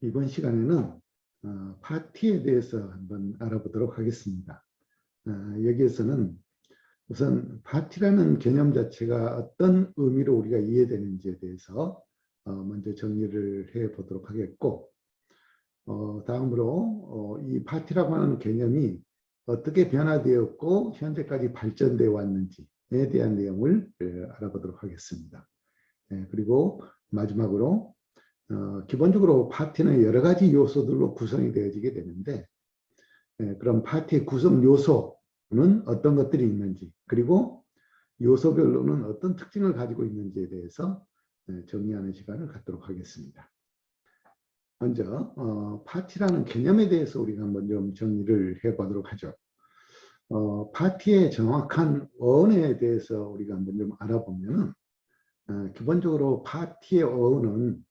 이번 시간에는 파티에 대해서 한번 알아보도록 하겠습니다. 여기에서는 우선 파티라는 개념 자체가 어떤 의미로 우리가 이해되는지에 대해서 먼저 정리를 해 보도록 하겠고, 다음으로 이 파티라고 하는 개념이 어떻게 변화되었고 현재까지 발전되어 왔는지에 대한 내용을 알아보도록 하겠습니다. 그리고 마지막으로 기본적으로 파티는 여러 가지 요소들로 구성이 되어지게 되는데, 그럼 파티의 구성 요소는 어떤 것들이 있는지, 그리고 요소별로는 어떤 특징을 가지고 있는지에 대해서 정리하는 시간을 갖도록 하겠습니다. 먼저 파티라는 개념에 대해서 우리가 한번 좀 정리를 해보도록 하죠. 파티의 정확한 어원에 대해서 우리가 한번 좀 알아보면은, 기본적으로 파티의 어원은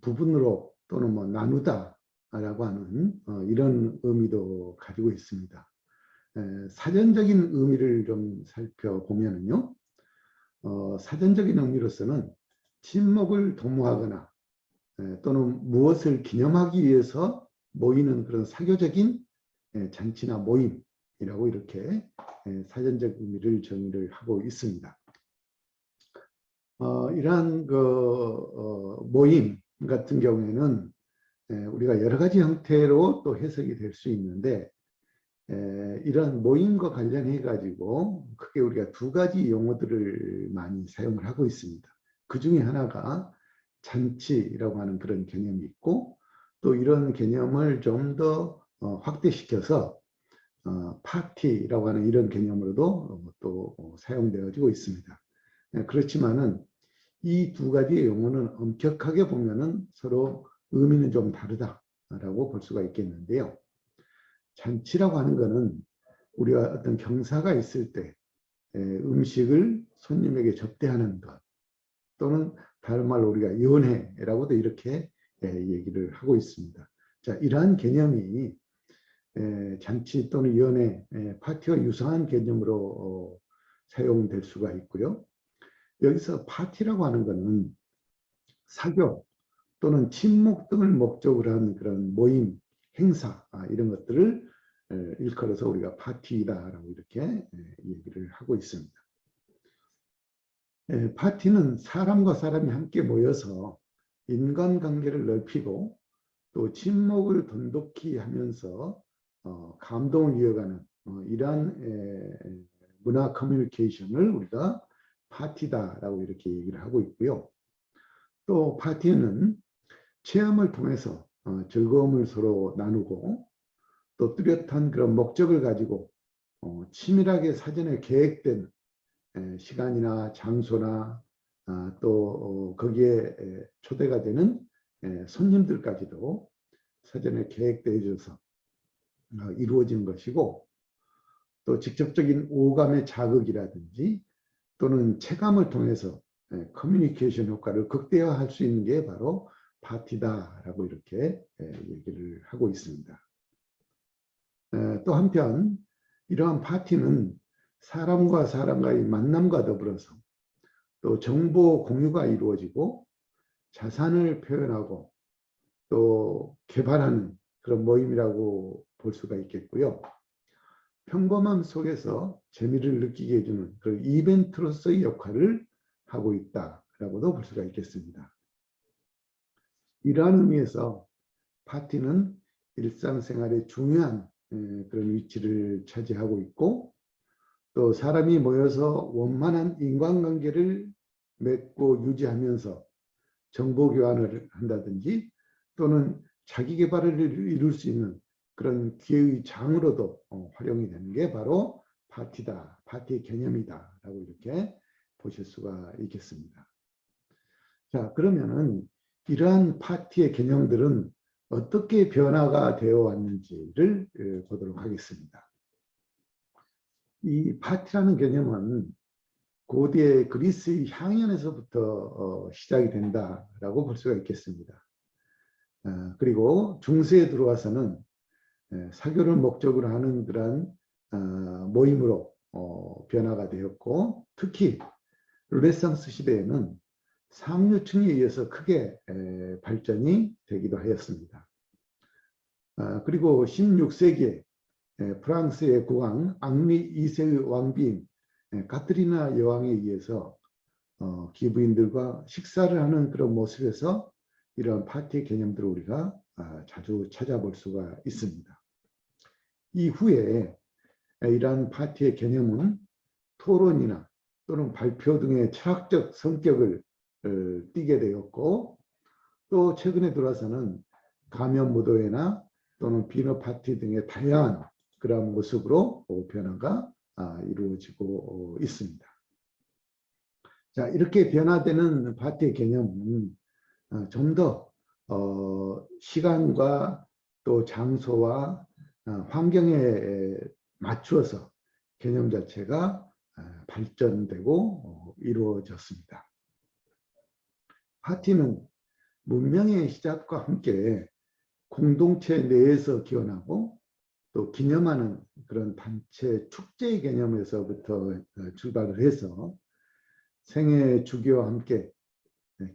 부분으로 또는 나누다 라고 하는 이런 의미도 가지고 있습니다. 사전적인 의미를 좀 살펴보면요, 사전적인 의미로서는 친목을 도모하거나 또는 무엇을 기념하기 위해서 모이는 그런 사교적인 잔치나 모임이라고 이렇게 사전적 의미를 정의를 하고 있습니다. 이러한 모임 같은 경우에는 우리가 여러 가지 형태로 또 해석이 될 수 있는데, 이런 모임과 관련해 가지고 크게 우리가 두 가지 용어들을 많이 사용을 하고 있습니다. 그 중에 하나가 잔치라고 하는 그런 개념이 있고, 또 이런 개념을 좀 더 확대시켜서 파티라고 하는 이런 개념으로도 또 사용되어지고 있습니다. 그렇지만은 이 두 가지의 용어는 엄격하게 보면은 서로 의미는 좀 다르다라고 볼 수가 있겠는데요. 잔치라고 하는 것은 우리가 어떤 경사가 있을 때 음식을 손님에게 접대하는 것, 또는 다른 말로 우리가 연회라고도 이렇게 얘기를 하고 있습니다. 자, 이러한 개념이 잔치 또는 연회, 파티와 유사한 개념으로 사용될 수가 있고요. 여기서 파티라고 하는 것은 사교 또는 친목 등을 목적으로 하는 그런 모임, 행사 이런 것들을 일컬어서 우리가 파티다라고 이렇게 얘기를 하고 있습니다. 파티는 사람과 사람이 함께 모여서 인간관계를 넓히고 또 친목을 돈독히 하면서 감동을 이어가는 이러한 문화 커뮤니케이션을 우리가 파티다라고 이렇게 얘기를 하고 있고요. 또 파티는 체험을 통해서 즐거움을 서로 나누고 또 뚜렷한 그런 목적을 가지고 치밀하게 사전에 계획된 시간이나 장소나 또 거기에 초대가 되는 손님들까지도 사전에 계획되어 있어서 이루어진 것이고, 또 직접적인 오감의 자극이라든지 또는 체감을 통해서 커뮤니케이션 효과를 극대화할 수 있는 게 바로 파티다라고 이렇게 얘기를 하고 있습니다. 또 한편 이러한 파티는 사람과 사람과의 만남과 더불어서 또 정보 공유가 이루어지고 자산을 표현하고 또 개발하는 그런 모임이라고 볼 수가 있겠고요. 평범함 속에서 재미를 느끼게 해주는 그런 이벤트로서의 역할을 하고 있다라고도 볼 수가 있겠습니다. 이러한 의미에서 파티는 일상생활에 중요한 그런 위치를 차지하고 있고, 또 사람이 모여서 원만한 인간관계를 맺고 유지하면서 정보 교환을 한다든지 또는 자기 개발을 이룰 수 있는 그런 기회의 장으로도 활용이 되는 게 바로 파티다, 파티의 개념이다라고 이렇게 보실 수가 있겠습니다. 자, 그러면은 이러한 파티의 개념들은 어떻게 변화가 되어 왔는지를 보도록 하겠습니다. 이 파티라는 개념은 고대 그리스의 향연에서부터 시작이 된다라고 볼 수가 있겠습니다. 그리고 중세에 들어와서는 사교를 목적으로 하는 그런 모임으로 변화가 되었고, 특히 르네상스 시대에는 상류층에 의해서 크게 발전이 되기도 하였습니다. 그리고 16세기에 프랑스의 국왕 앙리 2세의 왕비인 카트리나 여왕에 의해서 기부인들과 식사를 하는 그런 모습에서 이런 파티 개념들을 우리가 자주 찾아볼 수가 있습니다. 이후에 이러한 파티의 개념은 토론이나 또는 발표 등의 철학적 성격을 띠게 되었고, 또 최근에 들어와서는 가면 무도회나 또는 비너 파티 등의 다양한 그런 모습으로 변화가 이루어지고 있습니다. 자, 이렇게 변화되는 파티의 개념은 좀 더 시간과 또 장소와 환경에 맞추어서 개념 자체가 발전되고 이루어졌습니다. 파티는 문명의 시작과 함께 공동체 내에서 기원하고 또 기념하는 그런 단체 축제의 개념에서부터 출발을 해서 생애 주기와 함께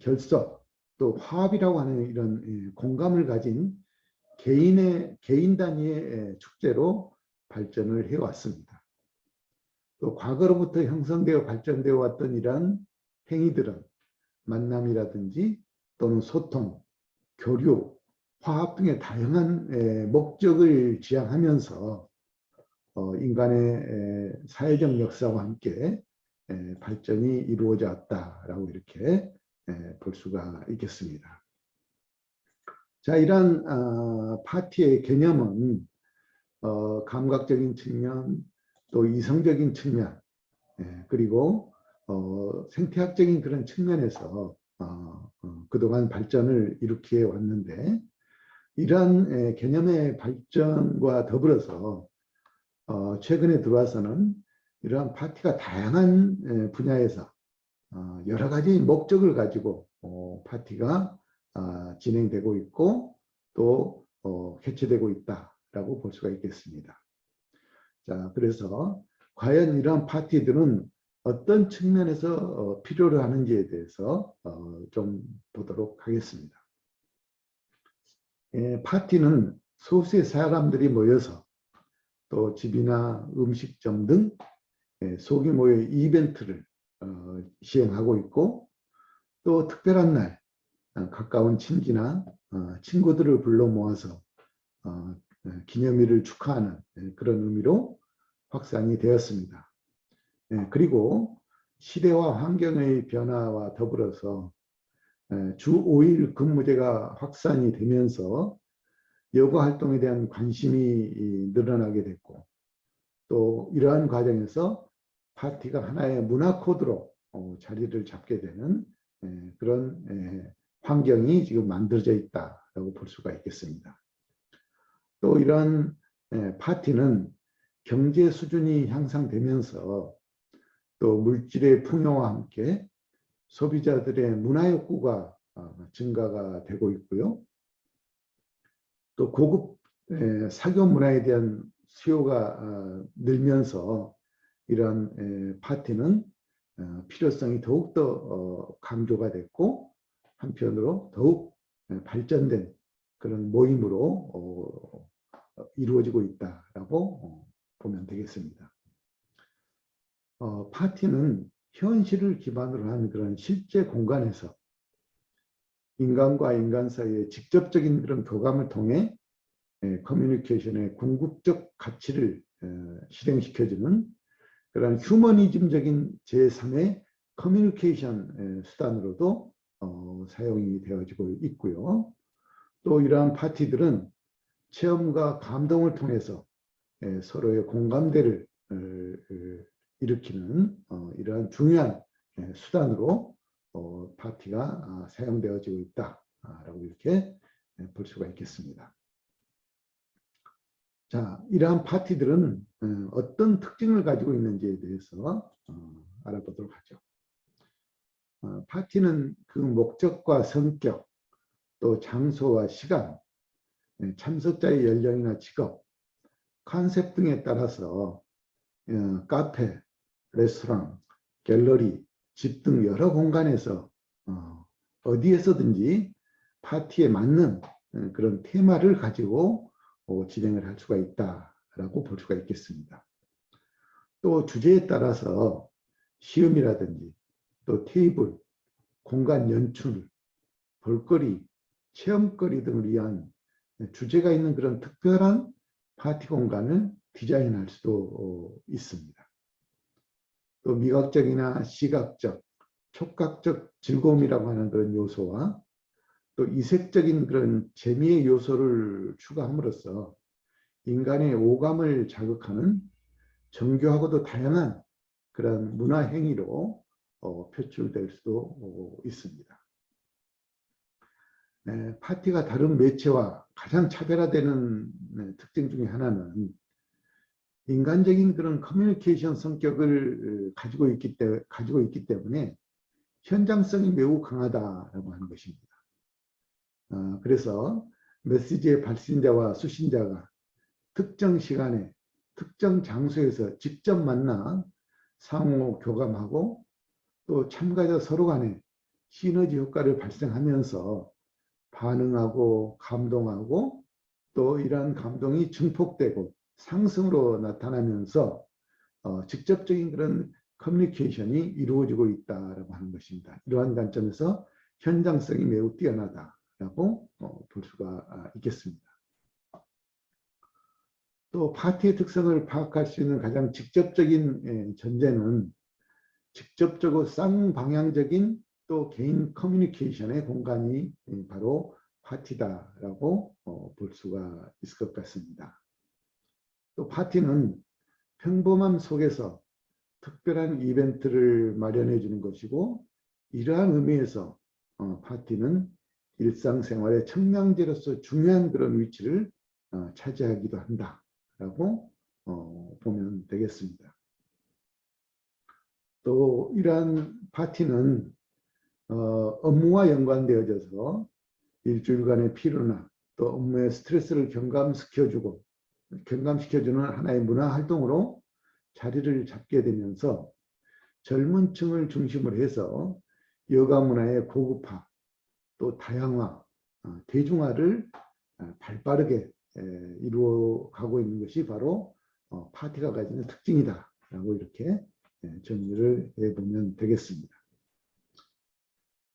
결석 또 화합이라고 하는 이런 공감을 가진 개인 단위의 축제로 발전을 해왔습니다. 또 과거로부터 형성되어 발전되어 왔던 이러한 행위들은 만남이라든지 또는 소통, 교류, 화합 등의 다양한 목적을 지향하면서 인간의 사회적 역사와 함께 발전이 이루어져 왔다라고 이렇게 볼 수가 있겠습니다. 자, 이러한 파티의 개념은 감각적인 측면, 또 이성적인 측면, 그리고 생태학적인 그런 측면에서 그동안 발전을 일으켜 왔는데, 이러한 개념의 발전과 더불어서 최근에 들어와서는 이러한 파티가 다양한 분야에서 여러 가지 목적을 가지고 파티가 진행되고 있고 또 개최되고 있다라고 볼 수가 있겠습니다. 자, 그래서 과연 이러한 파티들은 어떤 측면에서 필요로 하는지에 대해서 좀 보도록 하겠습니다. 파티는 소수의 사람들이 모여서 또 집이나 음식점 등 소규모의 이벤트를 시행하고 있고, 또 특별한 날 가까운 친지나 친구들을 불러 모아서 기념일을 축하하는 그런 의미로 확산이 되었습니다. 그리고 시대와 환경의 변화와 더불어서 주 5일 근무제가 확산이 되면서 여가 활동에 대한 관심이 늘어나게 됐고, 또 이러한 과정에서 파티가 하나의 문화 코드로 자리를 잡게 되는 그런 환경이 지금 만들어져 있다고 볼 수가 있겠습니다. 또 이러한 파티는 경제 수준이 향상되면서 또 물질의 풍요와 함께 소비자들의 문화 욕구가 증가가 되고 있고요. 또 고급 사교 문화에 대한 수요가 늘면서 이러한 파티는 필요성이 더욱더 강조가 됐고, 한편으로 더욱 발전된 그런 모임으로 이루어지고 있다라고 보면 되겠습니다. 파티는 현실을 기반으로 한 그런 실제 공간에서 인간과 인간 사이의 직접적인 그런 교감을 통해 커뮤니케이션의 궁극적 가치를 실행시켜주는 그런 휴머니즘적인 제3의 커뮤니케이션 수단으로도 사용이 되어지고 있고요. 또 이러한 파티들은 체험과 감동을 통해서 서로의 공감대를 일으키는 이러한 중요한 수단으로 파티가 사용되어지고 있다라고 이렇게 볼 수가 있겠습니다. 자, 이러한 파티들은 어떤 특징을 가지고 있는지에 대해서 알아보도록 하죠. 파티는 그 목적과 성격, 또 장소와 시간, 참석자의 연령이나 직업, 컨셉 등에 따라서 카페, 레스토랑, 갤러리, 집 등 여러 공간에서 어디에서든지 파티에 맞는 그런 테마를 가지고 진행을 할 수가 있다라고 볼 수가 있겠습니다. 또 주제에 따라서 시음이라든지 또 테이블, 공간 연출, 볼거리, 체험거리 등을 위한 주제가 있는 그런 특별한 파티 공간을 디자인할 수도 있습니다. 또 미각적이나 시각적, 촉각적 즐거움이라고 하는 그런 요소와 또 이색적인 그런 재미의 요소를 추가함으로써 인간의 오감을 자극하는 정교하고도 다양한 그런 문화 행위로 표출될 수도 있습니다. 네, 파티가 다른 매체와 가장 차별화되는 특징 중에 하나는 인간적인 그런 커뮤니케이션 성격을 가지고 있기 때문에 현장성이 매우 강하다라고 하는 것입니다. 그래서 메시지의 발신자와 수신자가 특정 시간에 특정 장소에서 직접 만나 상호 교감하고 또 참가자 서로 간에 시너지 효과를 발생하면서 반응하고 감동하고 또 이러한 감동이 증폭되고 상승으로 나타나면서 직접적인 그런 커뮤니케이션이 이루어지고 있다라고 하는 것입니다. 이러한 관점에서 현장성이 매우 뛰어나다라고 볼 수가 있겠습니다. 또 파티의 특성을 파악할 수 있는 가장 직접적인 전제는 직접적으로 쌍방향적인 또 개인 커뮤니케이션의 공간이 바로 파티다라고 볼 수가 있을 것 같습니다. 또 파티는 평범함 속에서 특별한 이벤트를 마련해 주는 것이고 이러한 의미에서 파티는 일상생활의 청량제로서 중요한 그런 위치를 차지하기도 한다라고 보면 되겠습니다. 또 이러한 파티는 업무와 연관되어져서 일주일간의 피로나 또 업무의 스트레스를 경감시켜주는 하나의 문화활동으로 자리를 잡게 되면서 젊은 층을 중심으로 해서 여가 문화의 고급화, 또 다양화, 대중화를 발빠르게 이루어가고 있는 것이 바로 파티가 가지는 특징이다라고 이렇게 정리를 해보면 되겠습니다.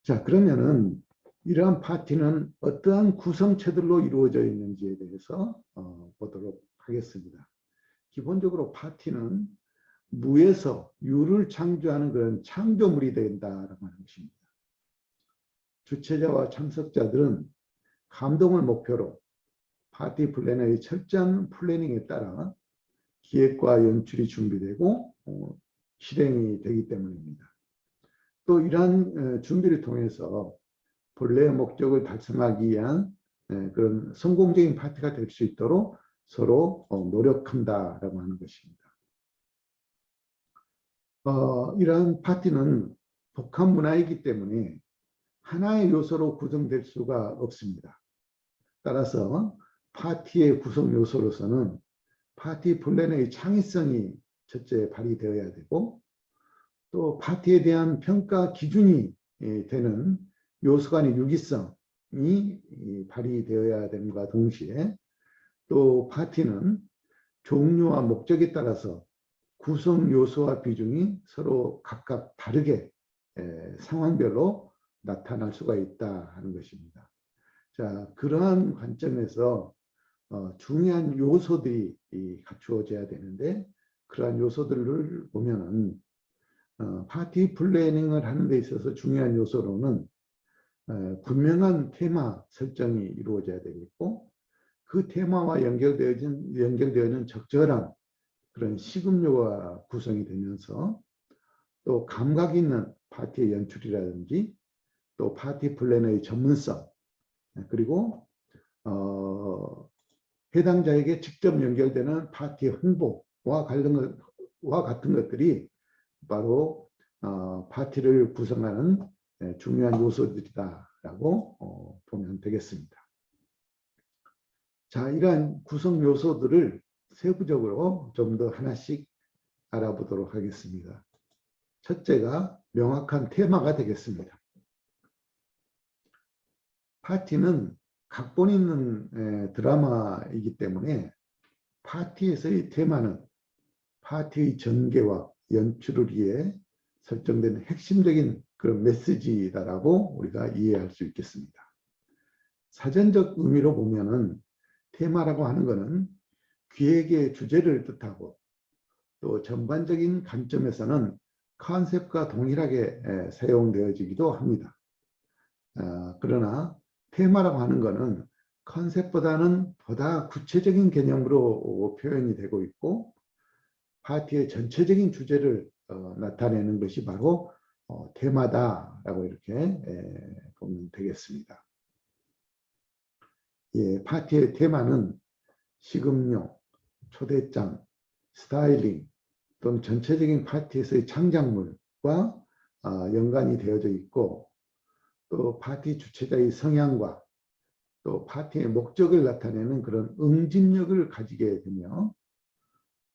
자, 그러면은 이러한 파티는 어떠한 구성체들로 이루어져 있는지에 대해서 보도록 하겠습니다. 기본적으로 파티는 무에서 유를 창조하는 그런 창조물이 된다라고 하는 것입니다. 주최자와 참석자들은 감동을 목표로 파티 플래너의 철저한 플래닝에 따라 기획과 연출이 준비되고 실행이 되기 때문입니다. 또 이러한 준비를 통해서 본래의 목적을 달성하기 위한 그런 성공적인 파티가 될 수 있도록 서로 노력한다라고 하는 것입니다. 이러한 파티는 복합 문화이기 때문에 하나의 요소로 구성될 수가 없습니다. 따라서 파티의 구성 요소로서는 파티 플래너의 창의성이 첫째 발휘되어야 되고 또 파티에 대한 평가 기준이 되는 요소 간의 유기성이 발휘되어야 됨과 동시에 또 파티는 종류와 목적에 따라서 구성 요소와 비중이 서로 각각 다르게 상황별로 나타날 수가 있다 하는 것입니다. 자, 그러한 관점에서 중요한 요소들이 갖추어져야 되는데 그러한 요소들을 보면은 파티 플래닝을 하는 데 있어서 중요한 요소로는 분명한 테마 설정이 이루어져야 되겠고 그 테마와 연결되어 있는 적절한 그런 식음료가 구성이 되면서 또 감각 있는 파티의 연출이라든지 또 파티 플래너의 전문성 그리고 해당자에게 직접 연결되는 파티 홍보와 같은 것들이 바로 파티를 구성하는 중요한 요소들이다라고 보면 되겠습니다. 자, 이러한 구성 요소들을 세부적으로 좀 더 하나씩 알아보도록 하겠습니다. 첫째가 명확한 테마가 되겠습니다. 파티는 각본 있는 드라마이기 때문에 파티에서의 테마는 파티의 전개와 연출을 위해 설정된 핵심적인 그런 메시지다라고 우리가 이해할 수 있겠습니다. 사전적 의미로 보면은 테마라고 하는 것은 기획의 주제를 뜻하고 또 전반적인 관점에서는 컨셉과 동일하게 사용되어지기도 합니다. 그러나 테마라고 하는 것은 컨셉보다는 보다 구체적인 개념으로 표현이 되고 있고 파티의 전체적인 주제를 나타내는 것이 바로 테마다라고 이렇게 보면 되겠습니다. 예, 파티의 테마는 식음료, 초대장, 스타일링 또는 전체적인 파티에서의 창작물과 연관이 되어져 있고 또 파티 주최자의 성향과 또 파티의 목적을 나타내는 그런 응집력을 가지게 되며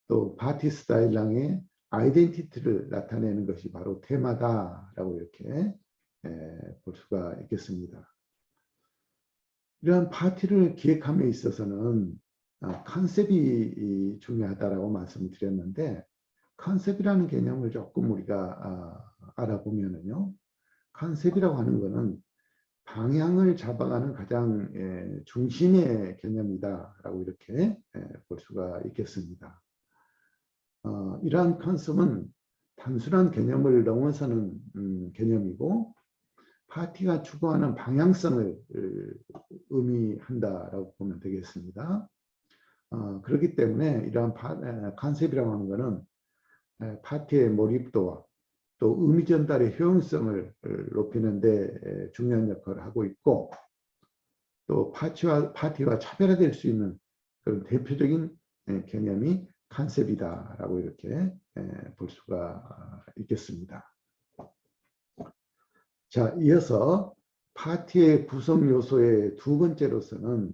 또 파티 스타일랑의 아이덴티티를 나타내는 것이 바로 테마다라고 이렇게 볼 수가 있겠습니다. 이러한 파티를 기획함에 있어서는 컨셉이 중요하다라고 말씀드렸는데 컨셉이라는 개념을 조금 우리가 알아보면은요. 컨셉이라고 하는 것은 방향을 잡아가는 가장 중심의 개념이다라고 이렇게 볼 수가 있겠습니다. 이러한 컨셉은 단순한 개념을 넘어서는 개념이고 파티가 추구하는 방향성을 의미한다라고 보면 되겠습니다. 그렇기 때문에 이러한 컨셉이라고 하는 것은 파티의 몰입도와 또 의미 전달의 효용성을 높이는 데 중요한 역할을 하고 있고 또 파티와 차별화될 수 있는 그런 대표적인 개념이 컨셉이다라고 이렇게 볼 수가 있겠습니다. 자, 이어서 파티의 구성 요소의 두 번째로서는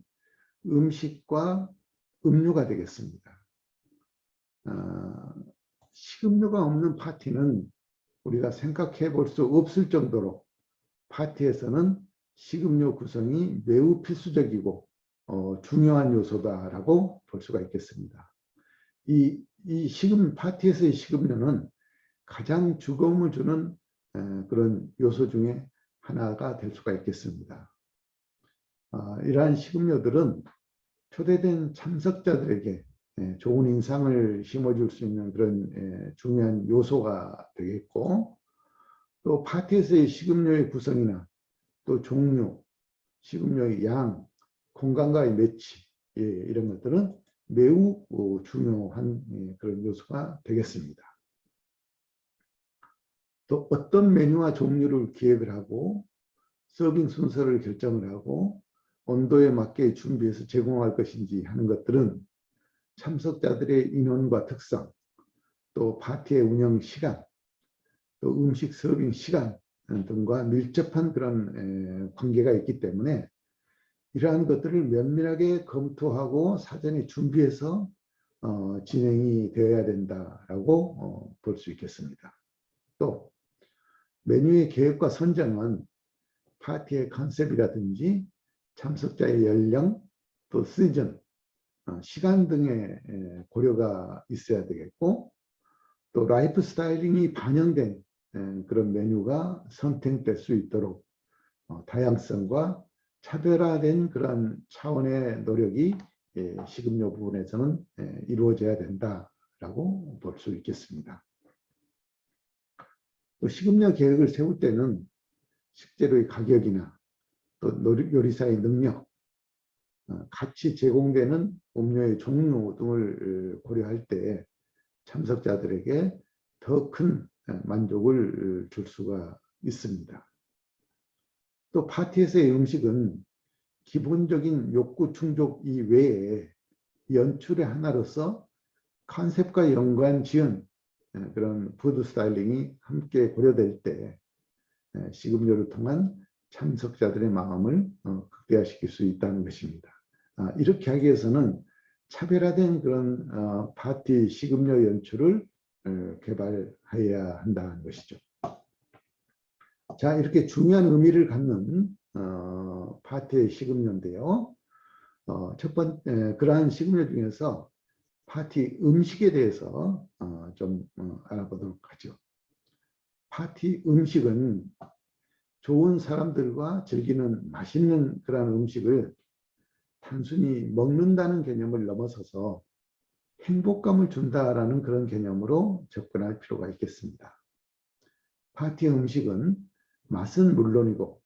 음식과 음료가 되겠습니다. 식음료가 없는 파티는 우리가 생각해 볼 수 없을 정도로 파티에서는 식음료 구성이 매우 필수적이고 중요한 요소다라고 볼 수가 있겠습니다. 이 파티에서의 식음료는 가장 즐거움을 주는 그런 요소 중에 하나가 될 수가 있겠습니다. 이러한 식음료들은 초대된 참석자들에게 좋은 인상을 심어줄 수 있는 그런 중요한 요소가 되겠고 또 파티에서의 식음료의 구성이나 또 종류, 식음료의 양, 공간과의 매치 이런 것들은 매우 중요한 그런 요소가 되겠습니다. 또 어떤 메뉴와 종류를 기획을 하고 서빙 순서를 결정을 하고 온도에 맞게 준비해서 제공할 것인지 하는 것들은 참석자들의 인원과 특성, 또 파티의 운영 시간, 또 음식 서빙 시간 등과 밀접한 그런 관계가 있기 때문에 이러한 것들을 면밀하게 검토하고 사전에 준비해서 진행이 되어야 된다라고 볼 수 있겠습니다. 또 메뉴의 계획과 선정은 파티의 컨셉이라든지 참석자의 연령, 또 시즌, 시간 등의 고려가 있어야 되겠고 또 라이프 스타일링이 반영된 그런 메뉴가 선택될 수 있도록 다양성과 차별화된 그런 차원의 노력이 식음료 부분에서는 이루어져야 된다라고 볼 수 있겠습니다. 또 식음료 계획을 세울 때는 식재료의 가격이나 또 요리사의 능력, 같이 제공되는 음료의 종류 등을 고려할 때 참석자들에게 더 큰 만족을 줄 수가 있습니다. 또 파티에서의 음식은 기본적인 욕구 충족 이외에 연출의 하나로서 컨셉과 연관 지은 그런 푸드 스타일링이 함께 고려될 때 식음료를 통한 참석자들의 마음을 극대화시킬 수 있다는 것입니다. 이렇게 하기 위해서는 차별화된 그런 파티 식음료 연출을 개발해야 한다는 것이죠. 자, 이렇게 중요한 의미를 갖는 파티의 식음료인데요. 첫 번째, 그러한 식음료 중에서 파티 음식에 대해서 좀 알아보도록 하죠. 파티 음식은 좋은 사람들과 즐기는 맛있는 그런 음식을 단순히 먹는다는 개념을 넘어서서 행복감을 준다라는 그런 개념으로 접근할 필요가 있겠습니다. 파티 음식은 맛은 물론이고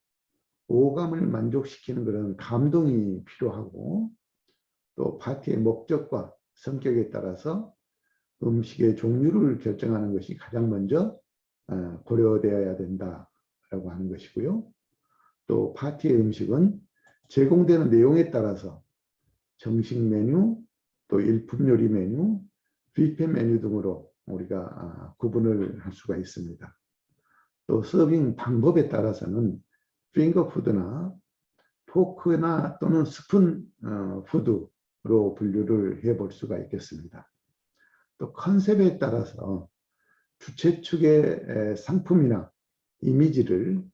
오감을 만족시키는 그런 감동이 필요하고, 또 파티의 목적과 성격에 따라서 음식의 종류를 결정하는 것이 가장 먼저 고려되어야 된다라고 하는 것이고요. 또 파티의 음식은 제공되는 내용에 따라서 정식 메뉴, 또 일품 요리 메뉴, 뷔페 메뉴 등으로 우리가 구분을 할 수가 있습니다. 또 서빙 방법에 따라서는 핑거푸드나 포크나 또는 스푼 푸드로 분류를 해볼 수가 있겠습니다. 또 컨셉에 따라서 주최 측의 상품이나 이미지를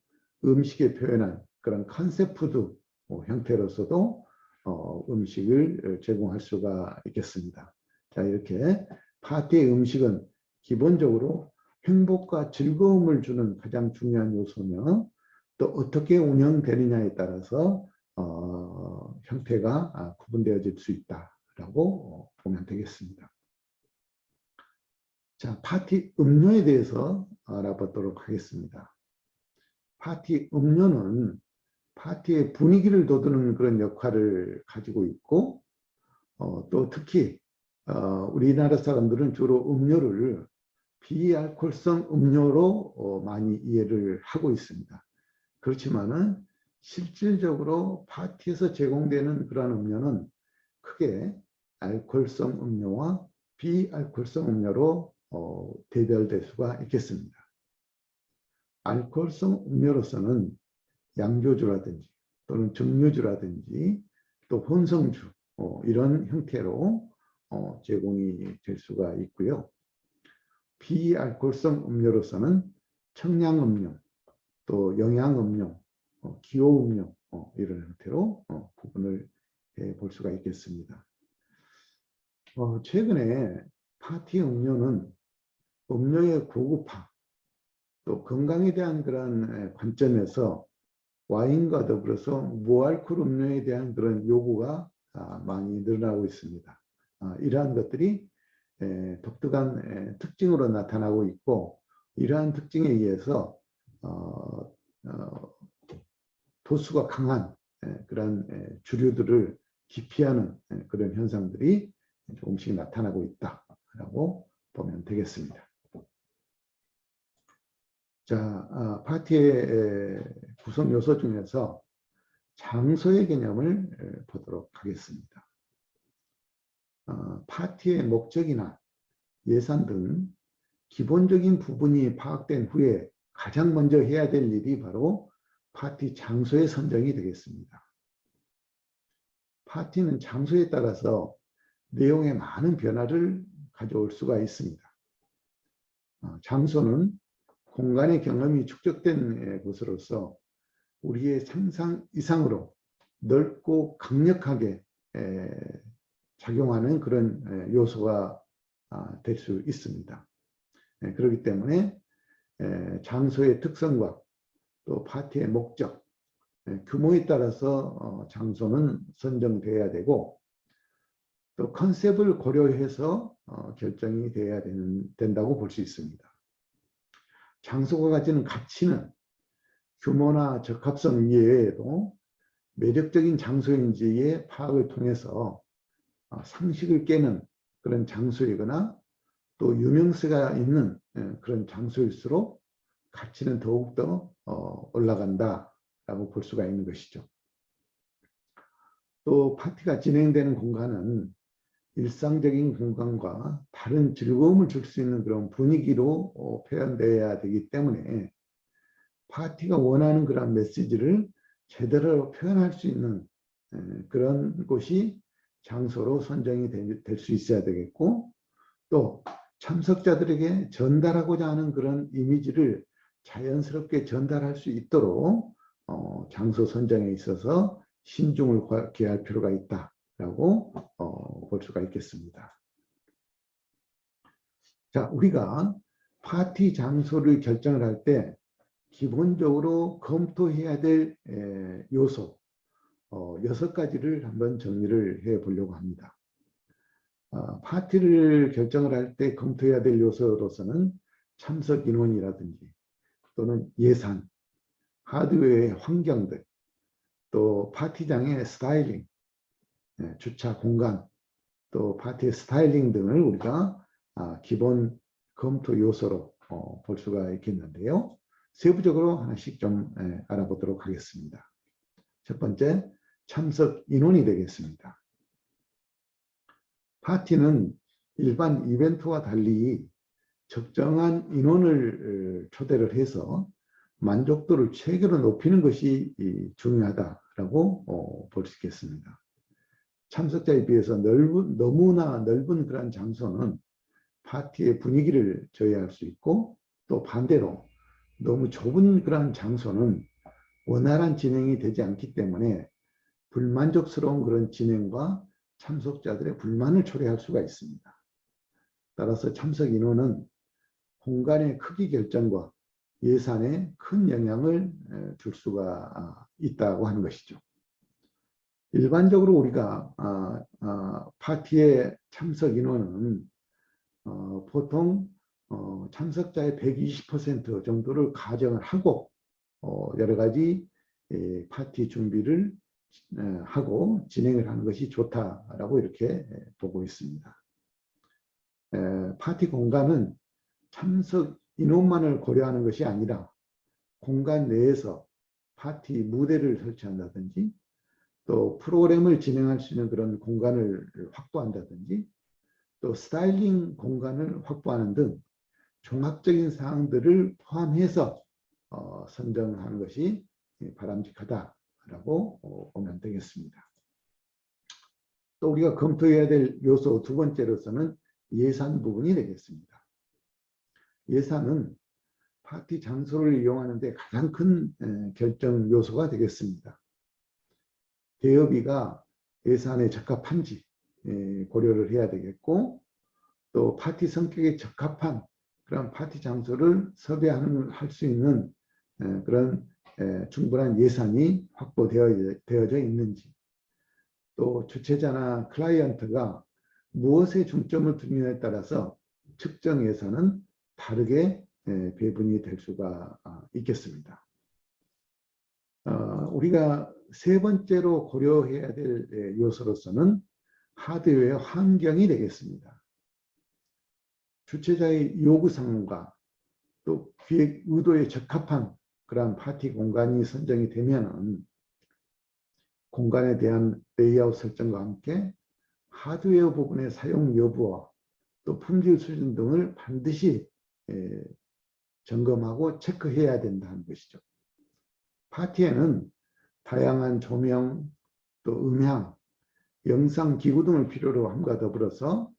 음식에 표현한 그런 컨셉 푸드 형태로서도 음식을 제공할 수가 있겠습니다. 자, 이렇게 파티의 음식은 기본적으로 행복과 즐거움을 주는 가장 중요한 요소며, 또 어떻게 운영되느냐에 따라서 형태가 구분되어질 수 있다라고 보면 되겠습니다. 자, 파티 음료에 대해서 알아보도록 하겠습니다. 파티 음료는 파티의 분위기를 돋우는 그런 역할을 가지고 있고, 또 특히 우리나라 사람들은 주로 음료를 비알코올성 음료로 많이 이해를 하고 있습니다. 그렇지만은 실질적으로 파티에서 제공되는 그런 음료는 크게 알코올성 음료와 비알코올성 음료로 대별될 수가 있겠습니다. 알코올성 음료로서는 양조주라든지 또는 증류주라든지 또 혼성주 이런 형태로 제공이 될 수가 있고요. 비알코올성 음료로서는 청량음료, 또 영양음료, 기호음료 이런 형태로 구분을 해볼 수가 있겠습니다. 최근에 파티 음료는 음료의 고급화, 또 건강에 대한 그런 관점에서 와인과 더불어서 무알코올 음료에 대한 그런 요구가 많이 늘어나고 있습니다. 이러한 것들이 독특한 특징으로 나타나고 있고, 이러한 특징에 의해서 도수가 강한 그런 주류들을 기피하는 그런 현상들이 조금씩 나타나고 있다라고 보면 되겠습니다. 자, 파티의 구성 요소 중에서 장소의 개념을 보도록 하겠습니다. 파티의 목적이나 예산 등 기본적인 부분이 파악된 후에 가장 먼저 해야 될 일이 바로 파티 장소의 선정이 되겠습니다. 파티는 장소에 따라서 내용에 많은 변화를 가져올 수가 있습니다. 장소는 공간의 경험이 축적된 곳으로서 우리의 상상 이상으로 넓고 강력하게 작용하는 그런 요소가 될 수 있습니다. 그렇기 때문에 장소의 특성과 또 파티의 목적, 규모에 따라서 장소는 선정돼야 되고, 또 컨셉을 고려해서 결정이 돼야 된다고 볼 수 있습니다. 장소가 가지는 가치는 규모나 적합성 이외에도 매력적인 장소인지의 파악을 통해서 상식을 깨는 그런 장소이거나 또 유명세가 있는 그런 장소일수록 가치는 더욱더 올라간다라고 볼 수가 있는 것이죠. 또 파티가 진행되는 공간은 일상적인 공간과 다른 즐거움을 줄 수 있는 그런 분위기로 표현되어야 되기 때문에 파티가 원하는 그런 메시지를 제대로 표현할 수 있는 그런 곳이 장소로 선정이 될 수 있어야 되겠고, 또 참석자들에게 전달하고자 하는 그런 이미지를 자연스럽게 전달할 수 있도록 장소 선정에 있어서 신중을 기할 필요가 있다라고 볼 수가 있겠습니다. 자, 우리가 파티 장소를 결정을 할 때 기본적으로 검토해야 될 요소 6가지를 한번 정리를 해 보려고 합니다. 파티를 결정을 할 때 검토해야 될 요소로서는 참석 인원이라든지 또는 예산, 하드웨어의 환경들, 또 파티장의 스타일링, 주차 공간, 또 파티의 스타일링 등을 우리가 기본 검토 요소로 볼 수가 있겠는데요. 세부적으로 하나씩 좀 알아보도록 하겠습니다. 첫 번째, 참석 인원이 되겠습니다. 파티는 일반 이벤트와 달리 적정한 인원을 초대를 해서 만족도를 최대로 높이는 것이 중요하다라고 볼 수 있겠습니다. 참석자에 비해서 너무나 넓은 그런 장소는 파티의 분위기를 저해할 수 있고, 또 반대로 너무 좁은 그런 장소는 원활한 진행이 되지 않기 때문에 불만족스러운 그런 진행과 참석자들의 불만을 초래할 수가 있습니다. 따라서 참석 인원은 공간의 크기 결정과 예산에 큰 영향을 줄 수가 있다고 하는 것이죠. 일반적으로 우리가 파티의 참석 인원은 보통 참석자의 120% 정도를 가정을 하고 여러 가지 파티 준비를 하고 진행을 하는 것이 좋다라고 이렇게 보고 있습니다. 파티 공간은 참석 인원만을 고려하는 것이 아니라 공간 내에서 파티 무대를 설치한다든지 또 프로그램을 진행할 수 있는 그런 공간을 확보한다든지 또 스타일링 공간을 확보하는 등 종합적인 사항들을 포함해서 선정하는 것이 바람직하다라고 보면 되겠습니다. 또 우리가 검토해야 될 요소 두 번째로서는 예산 부분이 되겠습니다. 예산은 파티 장소를 이용하는 데 가장 큰 결정 요소가 되겠습니다. 대여비가 예산에 적합한지 고려를 해야 되겠고, 또 파티 성격에 적합한 그런 파티 장소를 섭외할 수 있는 그런 충분한 예산이 확보되어져 있는지, 또 주최자나 클라이언트가 무엇에 중점을 두느냐에 따라서 측정 예산은 다르게 배분이 될 수가 있겠습니다. 우리가 세 번째로 고려해야 될 요소로서는 하드웨어 환경이 되겠습니다. 주최자의 요구사항과 또 기획 의도에 적합한 그러한 파티 공간이 선정이 되면 공간에 대한 레이아웃 설정과 함께 하드웨어 부분의 사용 여부와 또 품질 수준 등을 반드시 점검하고 체크해야 된다는 것이죠. 파티에는 다양한 조명, 또 음향, 영상 기구 등을 필요로 함과 더불어서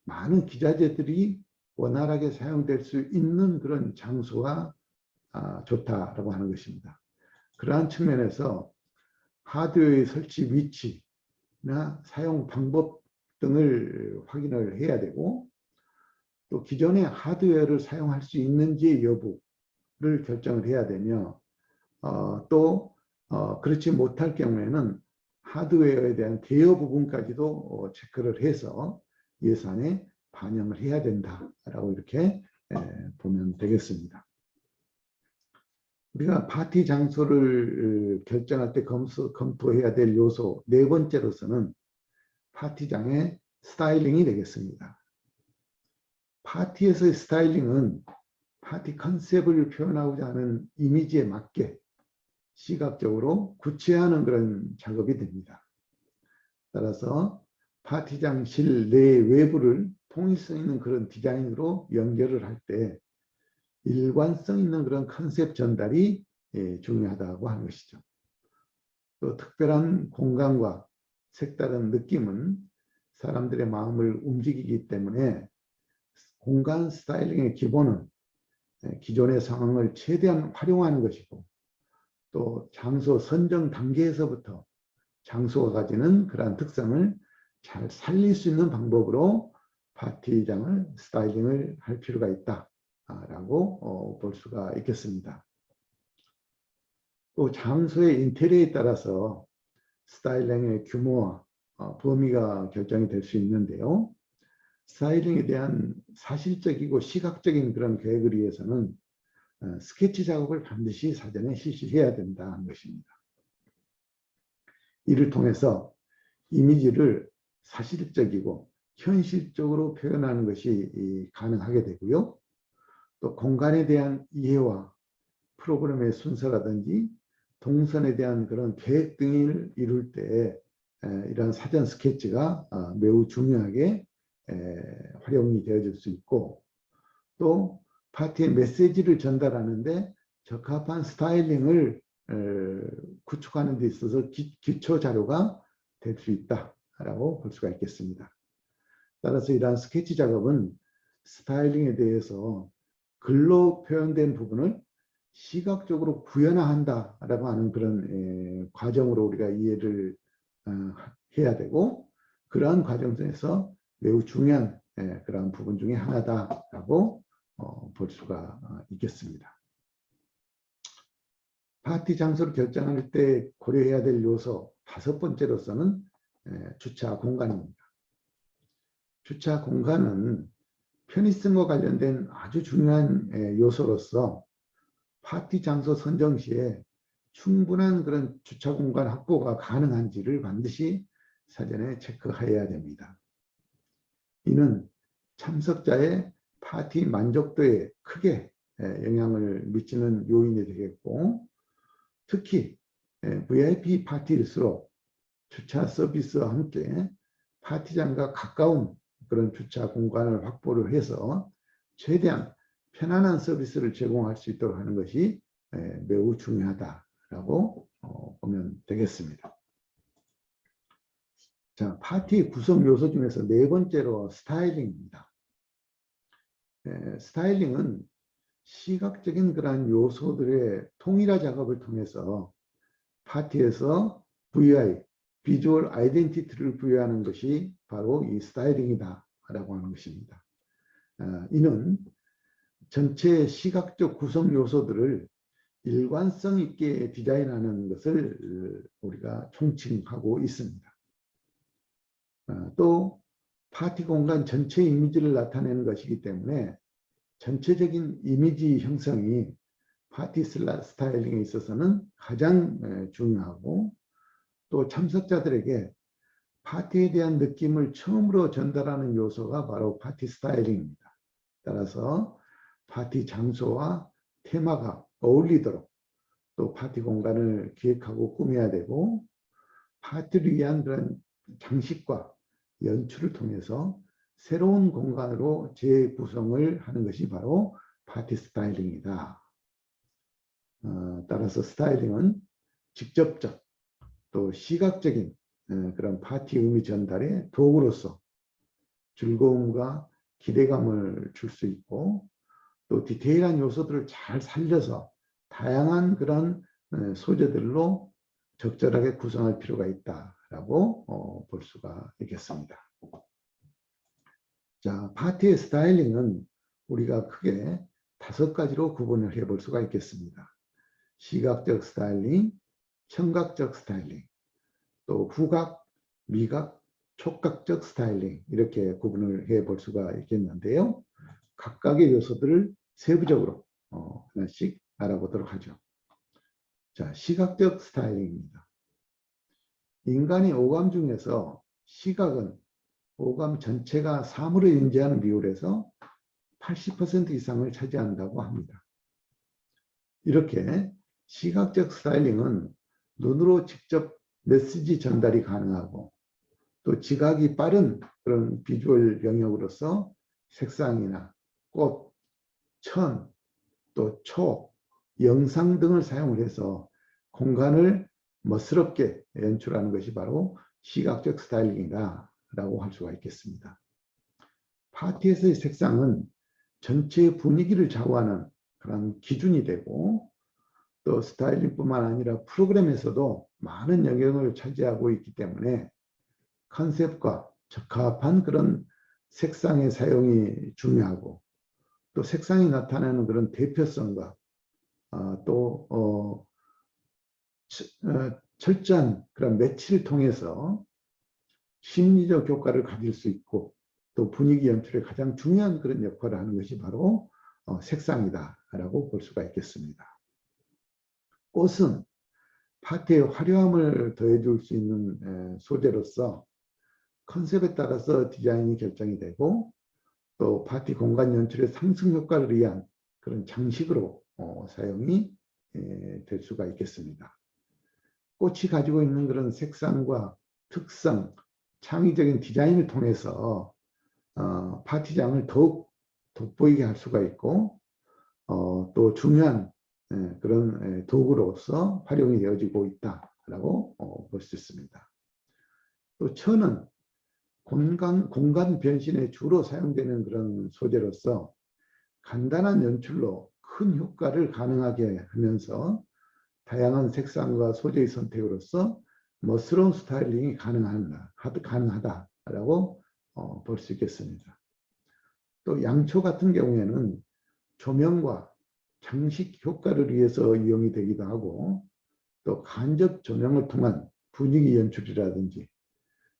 많은 기자재들이 원활하게 사용될 수 있는 그런 장소가 좋다라고 하는 것입니다. 그러한 측면에서 하드웨어의 설치 위치나 사용 방법 등을 확인을 해야 되고, 또 기존의 하드웨어를 사용할 수 있는지 여부를 결정을 해야 되며, 또 그렇지 못할 경우에는 하드웨어에 대한 대여 부분까지도 체크를 해서 예산에 반영을 해야 된다라고 이렇게 보면 되겠습니다. 우리가 파티 장소를 결정할 때 검토해야 될 요소 네 번째로서는 파티장의 스타일링이 되겠습니다. 파티에서의 스타일링은 파티 컨셉을 표현하고자 하는 이미지에 맞게 시각적으로 구체화하는 그런 작업이 됩니다. 따라서 파티장 실내 외부를 통일성 있는 그런 디자인으로 연결을 할 때 일관성 있는 그런 컨셉 전달이 중요하다고 하는 것이죠. 또 특별한 공간과 색다른 느낌은 사람들의 마음을 움직이기 때문에 공간 스타일링의 기본은 기존의 상황을 최대한 활용하는 것이고, 또 장소 선정 단계에서부터 장소가 가지는 그러한 특성을 잘 살릴 수 있는 방법으로 파티장을 스타일링을 할 필요가 있다라고 볼 수가 있겠습니다. 또 장소의 인테리어에 따라서 스타일링의 규모와 범위가 결정이 될 수 있는데요. 스타일링에 대한 사실적이고 시각적인 그런 계획을 위해서는 스케치 작업을 반드시 사전에 실시해야 된다는 것입니다. 이를 통해서 이미지를 사실적이고 현실적으로 표현하는 것이 가능하게 되고요. 또 공간에 대한 이해와 프로그램의 순서라든지 동선에 대한 그런 계획 등을 이룰 때 이러한 사전 스케치가 매우 중요하게 활용이 되어질 수 있고, 또 파티의 메시지를 전달하는데 적합한 스타일링을 구축하는 데 있어서 기초 자료가 될 수 있다라고 볼 수가 있겠습니다. 따라서 이러한 스케치 작업은 스타일링에 대해서 글로 표현된 부분을 시각적으로 구현화한다라고 하는 그런 과정으로 우리가 이해를 해야 되고, 그러한 과정 중에서 매우 중요한 그러한 부분 중에 하나다라고 볼 수가 있겠습니다. 파티 장소를 결정할 때 고려해야 될 요소 5번째로서는 주차 공간입니다. 주차 공간은 편의성과 관련된 아주 중요한 요소로서 파티 장소 선정 시에 충분한 그런 주차 공간 확보가 가능한지를 반드시 사전에 체크해야 됩니다. 이는 참석자의 파티 만족도에 크게 영향을 미치는 요인이 되겠고, 특히 VIP 파티일수록 주차 서비스와 함께 파티장과 가까운 그런 주차 공간을 확보를 해서 최대한 편안한 서비스를 제공할 수 있도록 하는 것이 매우 중요하다라고 보면 되겠습니다. 자, 파티 구성 요소 중에서 4번째로 스타일링입니다. 스타일링은 시각적인 그러한 요소들의 통일화 작업을 통해서 파티에서 VI, 비주얼 아이덴티티를 부여하는 것이 바로 이 스타일링이다라고 하는 것입니다. 이는 전체 시각적 구성 요소들을 일관성 있게 디자인하는 것을 우리가 총칭하고 있습니다. 또 파티 공간 전체 이미지를 나타내는 것이기 때문에 전체적인 이미지 형성이 파티 스타일링에 있어서는 가장 중요하고, 또 참석자들에게 파티에 대한 느낌을 처음으로 전달하는 요소가 바로 파티 스타일링입니다. 따라서 파티 장소와 테마가 어울리도록 또 파티 공간을 기획하고 꾸며야 되고, 파티를 위한 그런 장식과 연출을 통해서 새로운 공간으로 재구성을 하는 것이 바로 파티 스타일링이다. 따라서 스타일링은 직접적 또 시각적인 그런 파티 의미 전달의 도구로서 즐거움과 기대감을 줄 수 있고, 또 디테일한 요소들을 잘 살려서 다양한 그런 소재들로 적절하게 구성할 필요가 있다라고 볼 수가 있겠습니다. 자, 파티의 스타일링은 우리가 크게 5가지로 구분을 해볼 수가 있겠습니다. 시각적 스타일링, 청각적 스타일링, 또 후각, 미각, 촉각적 스타일링, 이렇게 구분을 해볼 수가 있겠는데요. 각각의 요소들을 세부적으로 하나씩 알아보도록 하죠. 자, 시각적 스타일링입니다. 인간의 오감 중에서 시각은 오감 전체가 사물을 인지하는 비율에서 80% 이상을 차지한다고 합니다. 이렇게 시각적 스타일링은 눈으로 직접 메시지 전달이 가능하고, 또 지각이 빠른 그런 비주얼 영역으로서 색상이나 꽃, 천, 또 초, 영상 등을 사용을 해서 공간을 멋스럽게 연출하는 것이 바로 시각적 스타일링이다라고 할 수가 있겠습니다. 파티에서의 색상은 전체 분위기를 좌우하는 그런 기준이 되고, 또 스타일링뿐만 아니라 프로그램에서도 많은 영역을 차지하고 있기 때문에 컨셉과 적합한 그런 색상의 사용이 중요하고, 또 색상이 나타내는 그런 대표성과 또 철저한 그런 매치를 통해서 심리적 효과를 가질 수 있고, 또 분위기 연출에 가장 중요한 그런 역할을 하는 것이 바로 색상이다라고 볼 수가 있겠습니다. 꽃은 파티의 화려함을 더해줄 수 있는 소재로서 컨셉에 따라서 디자인이 결정이 되고, 또 파티 공간 연출의 상승 효과를 위한 그런 장식으로 사용이 될 수가 있겠습니다. 꽃이 가지고 있는 그런 색상과 특성, 창의적인 디자인을 통해서 파티장을 더욱 돋보이게 할 수가 있고, 또 중요한 그런 도구로서 활용이 되어지고 있다라고 볼 수 있습니다. 또 천은 공간 변신에 주로 사용되는 그런 소재로서 간단한 연출로 큰 효과를 가능하게 하면서 다양한 색상과 소재의 선택으로서 멋스러운 스타일링이 가능하다라고 볼 수 있겠습니다. 또 양초 같은 경우에는 조명과 장식 효과를 위해서 이용이 되기도 하고, 또 간접 조명을 통한 분위기 연출이라든지,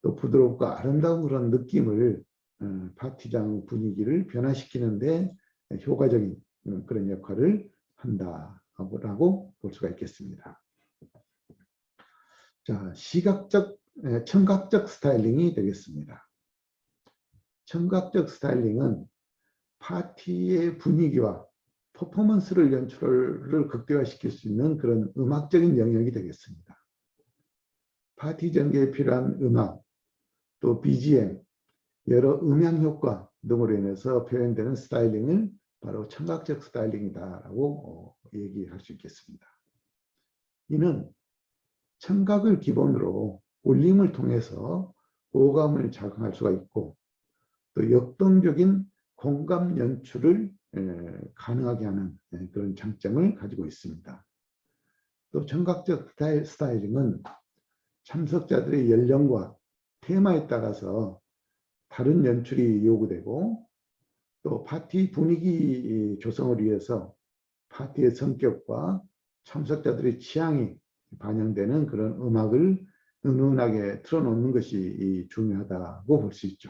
또 부드럽고 아름다운 그런 느낌을 파티장 분위기를 변화시키는데 효과적인 그런 역할을 한다라고 볼 수가 있겠습니다. 자, 청각적 스타일링이 되겠습니다. 청각적 스타일링은 파티의 분위기와 퍼포먼스를 연출을 극대화시킬 수 있는 그런 음악적인 영역이 되겠습니다. 파티 전개에 필요한 음악, 또 BGM, 여러 음향 효과 등으로 인해서 표현되는 스타일링을 바로 청각적 스타일링이다라고 얘기할 수 있겠습니다. 이는 청각을 기본으로 울림을 통해서 오감을 자극할 수가 있고, 또 역동적인 공감 연출을 가능하게 하는 그런 장점을 가지고 있습니다. 또 청각적 스타일링은 참석자들의 연령과 테마에 따라서 다른 연출이 요구되고, 또 파티 분위기 조성을 위해서 파티의 성격과 참석자들의 취향이 반영되는 그런 음악을 은은하게 틀어놓는 것이 중요하다고 볼 수 있죠.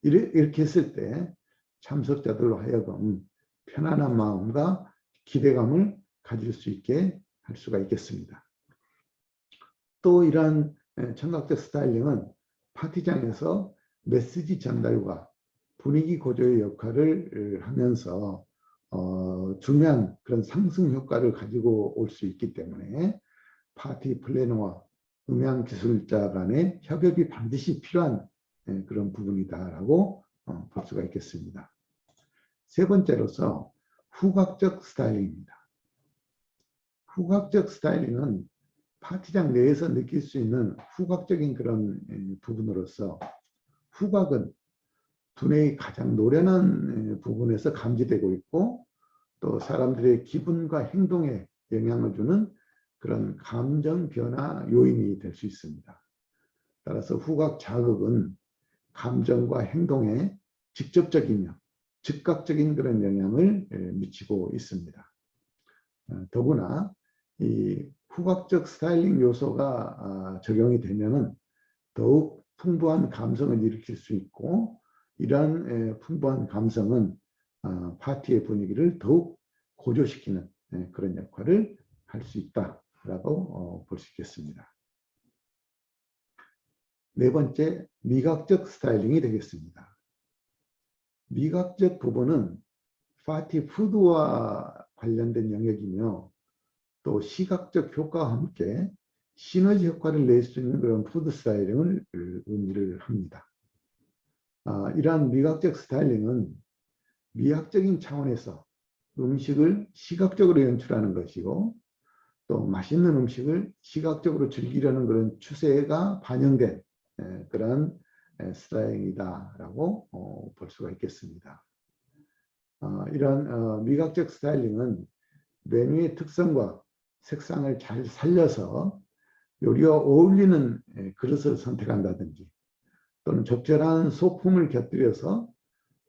이렇게 했을 때 참석자들로 하여금 편안한 마음과 기대감을 가질 수 있게 할 수가 있겠습니다. 또 이러한 청각적 스타일링은 파티장에서 메시지 전달과 분위기 고조의 역할을 하면서 중요한 그런 상승 효과를 가지고 올 수 있기 때문에 파티 플래너와 음향 기술자 간의 협업이 반드시 필요한 그런 부분이다라고 볼 수가 있겠습니다. 세 번째로서 후각적 스타일링입니다. 후각적 스타일링은 파티장 내에서 느낄 수 있는 후각적인 그런 부분으로서, 후각은 두뇌의 가장 노련한 부분에서 감지되고 있고, 또 사람들의 기분과 행동에 영향을 주는 그런 감정 변화 요인이 될 수 있습니다. 따라서 후각 자극은 감정과 행동에 직접적이며 즉각적인 그런 영향을 미치고 있습니다. 더구나 이 후각적 스타일링 요소가 적용이 되면은 더욱 풍부한 감성을 일으킬 수 있고, 이러한 풍부한 감성은 파티의 분위기를 더욱 고조시키는 그런 역할을 할 수 있다라고 볼 수 있겠습니다. 네 번째, 미각적 스타일링이 되겠습니다. 미각적 부분은 파티 푸드와 관련된 영역이며, 또 시각적 효과와 함께 시너지 효과를 낼 수 있는 그런 푸드 스타일링을 의미를 합니다. 이러한 미각적 스타일링은 미학적인 차원에서 음식을 시각적으로 연출하는 것이고, 또 맛있는 음식을 시각적으로 즐기려는 그런 추세가 반영된 그런 스타일링이다라고 볼 수가 있겠습니다. 이러한 미각적 스타일링은 메뉴의 특성과 색상을 잘 살려서 요리와 어울리는 그릇을 선택한다든지 또는 적절한 소품을 곁들여서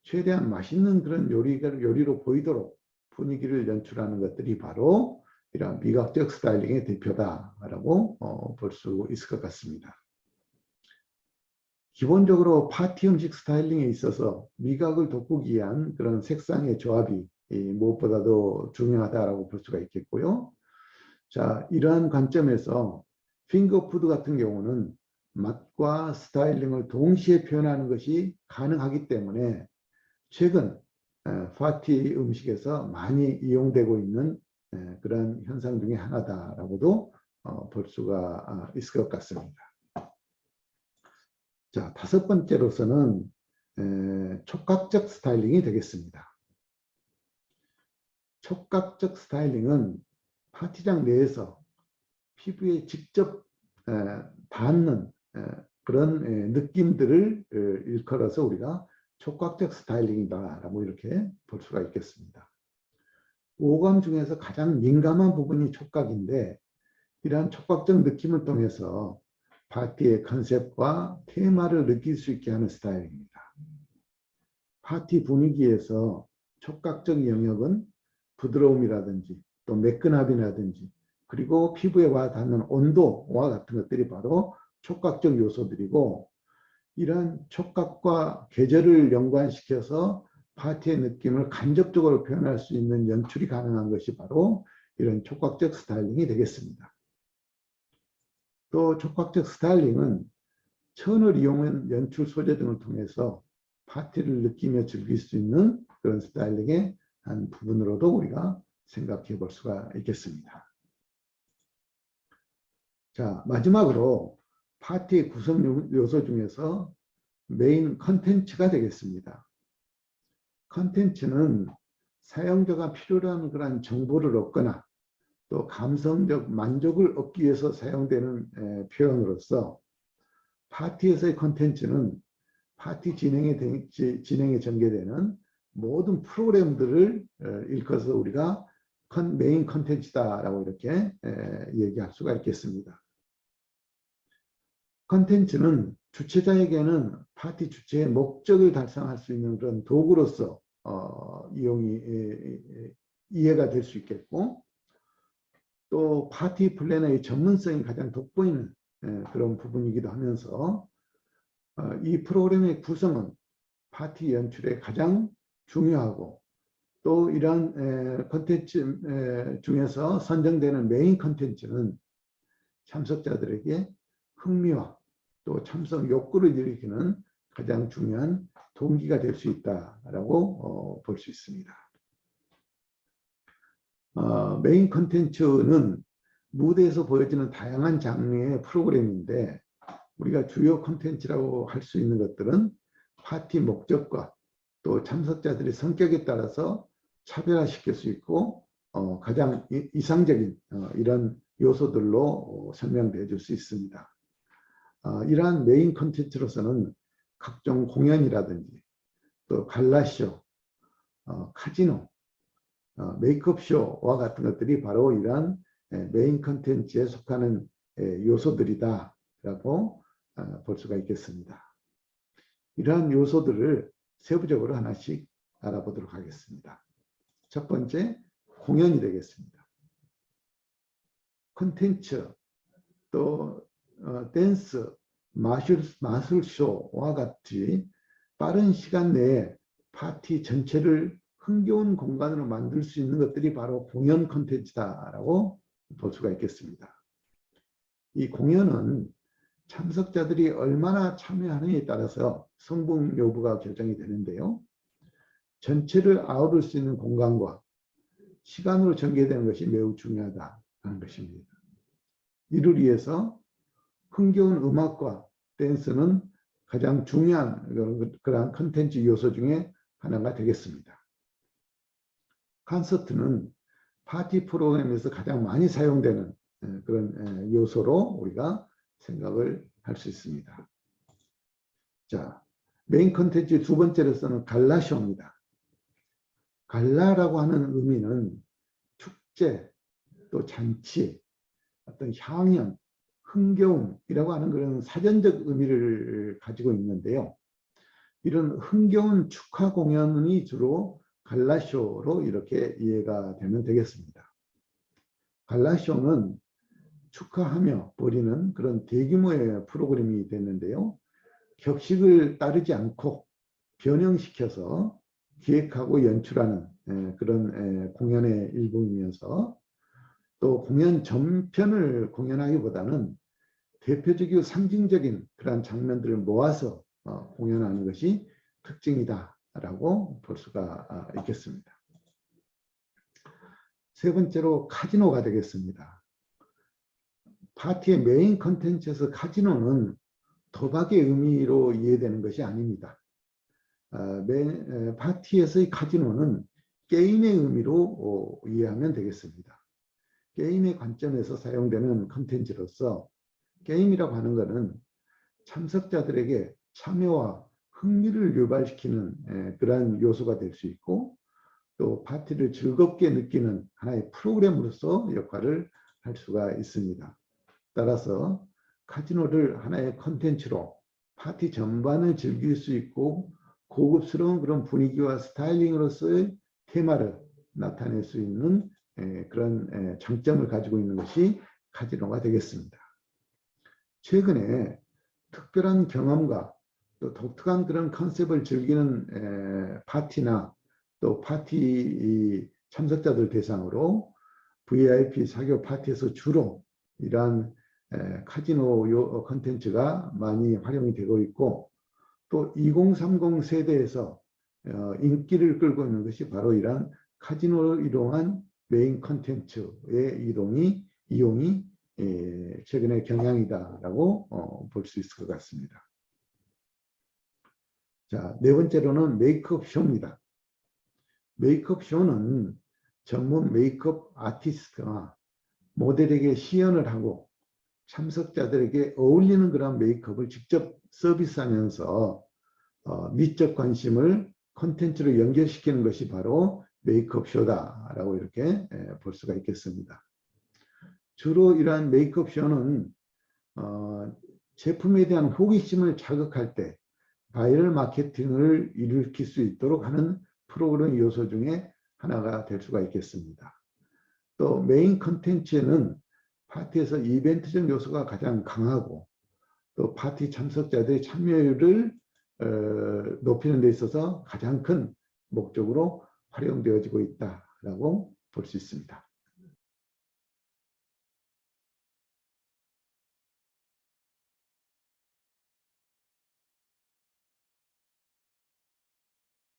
최대한 맛있는 그런 요리로 보이도록 분위기를 연출하는 것들이 바로 이러한 미각적 스타일링의 대표다라고 볼 수 있을 것 같습니다. 기본적으로 파티 음식 스타일링에 있어서 미각을 돋구기 위한 그런 색상의 조합이 무엇보다도 중요하다고 볼 수가 있겠고요. 자, 이러한 관점에서 핑거푸드 같은 경우는 맛과 스타일링을 동시에 표현하는 것이 가능하기 때문에 최근 파티 음식에서 많이 이용되고 있는 그런 현상 중에 하나다라고도 볼 수가 있을 것 같습니다. 자, 다섯 번째로서는 촉각적 스타일링이 되겠습니다. 촉각적 스타일링은 파티장 내에서 피부에 직접 닿는 그런 느낌들을 일컬어서 우리가 촉각적 스타일링이다라고 이렇게 볼 수가 있겠습니다. 오감 중에서 가장 민감한 부분이 촉각인데 이러한 촉각적 느낌을 통해서 파티의 컨셉과 테마를 느낄 수 있게 하는 스타일입니다. 파티 분위기에서 촉각적 영역은 부드러움이라든지 또 매끈함이라든지 그리고 피부에 와 닿는 온도와 같은 것들이 바로 촉각적 요소들이고 이러한 촉각과 계절을 연관시켜서 파티의 느낌을 간접적으로 표현할 수 있는 연출이 가능한 것이 바로 이런 촉각적 스타일링이 되겠습니다. 또 촉각적 스타일링은 천을 이용한 연출 소재 등을 통해서 파티를 느끼며 즐길 수 있는 그런 스타일링의 한 부분으로도 우리가 생각해 볼 수가 있겠습니다. 자, 마지막으로 파티의 구성 요소 중에서 메인 컨텐츠가 되겠습니다. 컨텐츠는 사용자가 필요로 하는 그런 정보를 얻거나 또 감성적 만족을 얻기 위해서 사용되는 표현으로서 파티에서의 컨텐츠는 파티 진행에 전개되는 모든 프로그램들을 일컬어서 우리가 메인 컨텐츠다라고 이렇게 얘기할 수가 있겠습니다. 컨텐츠는 주최자에게는 파티 주최의 목적을 달성할 수 있는 그런 도구로서 이해가 될 수 있겠고 또 파티 플래너의 전문성이 가장 돋보이는 그런 부분이기도 하면서 이 프로그램의 구성은 파티 연출에 가장 중요하고 또 이러한 컨텐츠 중에서 선정되는 메인 컨텐츠는 참석자들에게 흥미와 또 참석 욕구를 일으키는 가장 중요한 동기가 될 수 있다라고 볼 수 있습니다. 메인 컨텐츠는 무대에서 보여지는 다양한 장르의 프로그램인데 우리가 주요 컨텐츠라고 할 수 있는 것들은 파티 목적과 또 참석자들의 성격에 따라서 차별화시킬 수 있고 가장 이상적인 이런 요소들로 설명해 줄 수 있습니다. 이러한 메인 컨텐츠로서는 각종 공연이라든지 또 갈라쇼, 카지노, 메이크업쇼와 같은 것들이 바로 이러한 메인 컨텐츠에 속하는 요소들이다라고 볼 수가 있겠습니다. 이러한 요소들을 세부적으로 하나씩 알아보도록 하겠습니다. 첫 번째, 공연이 되겠습니다. 콘텐츠, 또 댄스, 마술쇼와 같이 빠른 시간 내에 파티 전체를 흥겨운 공간으로 만들 수 있는 것들이 바로 공연 콘텐츠다라고 볼 수가 있겠습니다. 이 공연은 참석자들이 얼마나 참여하느냐에 따라서 성공 여부가 결정이 되는데요. 전체를 아우를 수 있는 공간과 시간으로 전개되는 것이 매우 중요하다는 것입니다. 이를 위해서 흥겨운 음악과 댄스는 가장 중요한 그러한 컨텐츠 요소 중에 하나가 되겠습니다. 콘서트는 파티 프로그램에서 가장 많이 사용되는 그런 요소로 우리가 생각을 할 수 있습니다. 자, 메인 컨텐츠 두 번째로서는 갈라쇼입니다. 갈라라고 하는 의미는 축제, 또 잔치, 어떤 향연, 흥겨움이라고 하는 그런 사전적 의미를 가지고 있는데요. 이런 흥겨운 축하 공연이 주로 갈라쇼로 이렇게 이해가 되면 되겠습니다. 갈라쇼는 축하하며 벌이는 그런 대규모의 프로그램이 됐는데요. 격식을 따르지 않고 변형시켜서 기획하고 연출하는 그런 공연의 일부이면서 또 공연 전편을 공연하기보다는 대표적이고 상징적인 그런 장면들을 모아서 공연하는 것이 특징이다라고 볼 수가 있겠습니다. 세 번째로 카지노가 되겠습니다. 파티의 메인 컨텐츠에서 카지노는 도박의 의미로 이해되는 것이 아닙니다. 파티에서의 카지노는 게임의 의미로 이해하면 되겠습니다. 게임의 관점에서 사용되는 컨텐츠로서 게임이라고 하는 것은 참석자들에게 참여와 흥미를 유발시키는 그러한 요소가 될 수 있고 또 파티를 즐겁게 느끼는 하나의 프로그램으로서 역할을 할 수가 있습니다. 따라서 카지노를 하나의 컨텐츠로 파티 전반을 즐길 수 있고 고급스러운 그런 분위기와 스타일링으로서의 테마를 나타낼 수 있는 그런 장점을 가지고 있는 것이 카지노가 되겠습니다. 최근에 특별한 경험과 또 독특한 그런 컨셉을 즐기는 파티나 또 파티 참석자들 대상으로 VIP 사교 파티에서 주로 이러한 카지노 컨텐츠가 많이 활용이 되고 있고 또 2030 세대에서 인기를 끌고 있는 것이 바로 이러한 카지노를 이용한 메인 컨텐츠의 이용이 최근의 경향이다라고 볼 수 있을 것 같습니다. 자, 네 번째로는 메이크업 쇼입니다. 메이크업 쇼는 전문 메이크업 아티스트가 모델에게 시연을 하고 참석자들에게 어울리는 그런 메이크업을 직접 서비스하면서 미적 관심을 콘텐츠로 연결시키는 것이 바로 메이크업 쇼다라고 이렇게 볼 수가 있겠습니다. 주로 이러한 메이크업 쇼는 제품에 대한 호기심을 자극할 때 바이럴 마케팅을 일으킬 수 있도록 하는 프로그램 요소 중에 하나가 될 수가 있겠습니다. 또 메인 컨텐츠에는 파티에서 이벤트적 요소가 가장 강하고 또 파티 참석자들의 참여율을 높이는 데 있어서 가장 큰 목적으로 활용되어지고 있다라고 볼 수 있습니다.